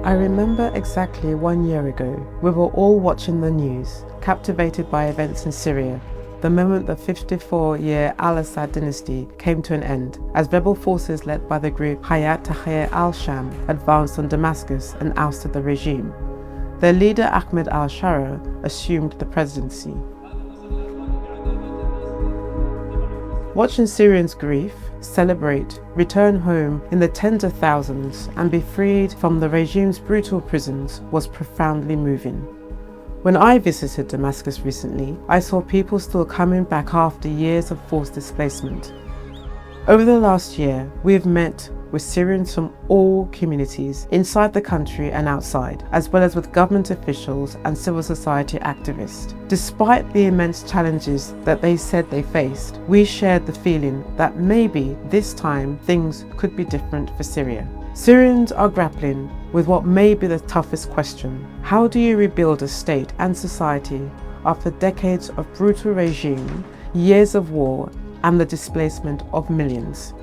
I remember exactly 1 year ago, we were all watching the news, captivated by events in Syria, the moment the 54-year al-Assad dynasty came to an end, as rebel forces led by the group Hayat Tahrir al-Sham advanced on Damascus and ousted the regime. Their leader Ahmed al-Shara assumed the presidency. Watching Syrians grieve, celebrate, return home in the tens of thousands and be freed from the regime's brutal prisons was profoundly moving. When I visited Damascus recently, I saw people still coming back after years of forced displacement. Over the last year, we have met with Syrians from all communities inside the country and outside, as well as with government officials and civil society activists. Despite the immense challenges that they said they faced, we shared the feeling that maybe this time things could be different for Syria. Syrians are grappling with what may be the toughest question. How do you rebuild a state and society after decades of brutal regime, years of war, and the displacement of millions?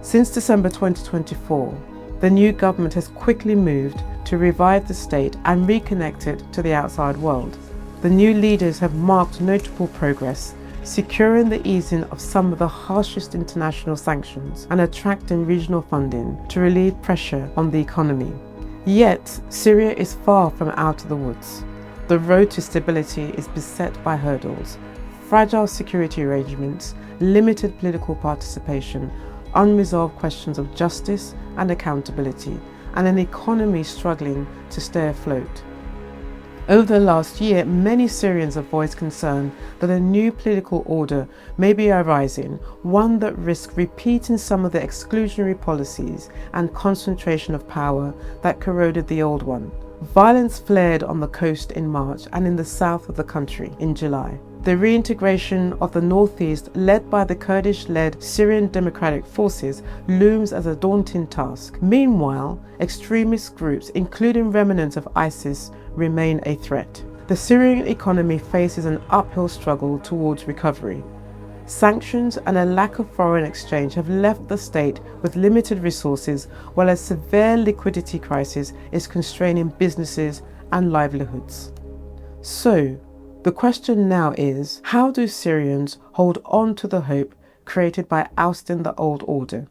Since December 2024, the new government has quickly moved to revive the state and reconnect it to the outside world. The new leaders have marked notable progress, securing the easing of some of the harshest international sanctions and attracting regional funding to relieve pressure on the economy. Yet, Syria is far from out of the woods. The road to stability is beset by hurdles, fragile security arrangements, limited political participation, unresolved questions of justice and accountability, and an economy struggling to stay afloat. Over the last year, many Syrians have voiced concern that a new political order may be arising, one that risks repeating some of the exclusionary policies and concentration of power that corroded the old one. Violence flared on the coast in March and in the south of the country in July. The reintegration of the northeast, led by the Kurdish-led Syrian Democratic Forces, looms as a daunting task. Meanwhile, extremist groups, including remnants of ISIS, remain a threat. The Syrian economy faces an uphill struggle towards recovery. Sanctions and a lack of foreign exchange have left the state with limited resources, while a severe liquidity crisis is constraining businesses and livelihoods. So, the question now is, how do Syrians hold on to the hope created by ousting the old order?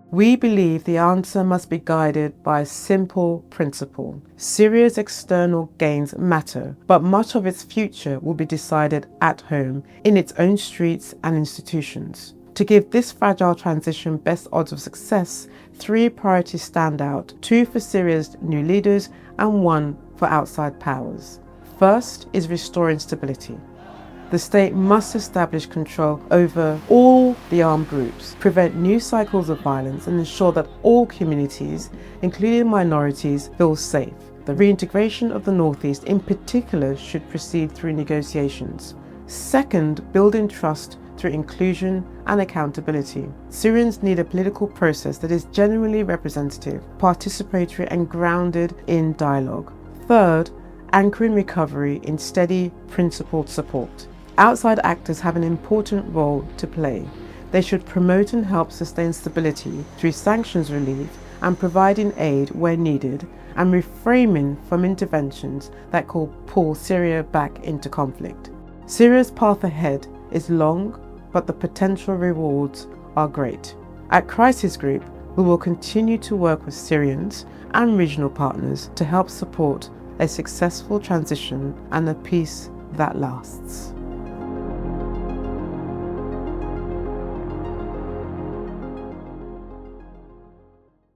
We believe the answer must be guided by a simple principle. Syria's external gains matter, but much of its future will be decided at home, in its own streets and institutions. To give this fragile transition best odds of success, 3 priorities stand out: 2 for Syria's new leaders and 1 for outside powers. First is restoring stability. The state must establish control over all the armed groups, prevent new cycles of violence, and ensure that all communities, including minorities, feel safe. The reintegration of the northeast in particular should proceed through negotiations. Second, building trust through inclusion and accountability. Syrians need a political process that is genuinely representative, participatory, and grounded in dialogue. Third, anchoring recovery in steady, principled support. Outside actors have an important role to play. They should promote and help sustain stability through sanctions relief and providing aid where needed, and refraining from interventions that could pull Syria back into conflict. Syria's path ahead is long, but the potential rewards are great. At Crisis Group, we will continue to work with Syrians and regional partners to help support a successful transition and a peace that lasts.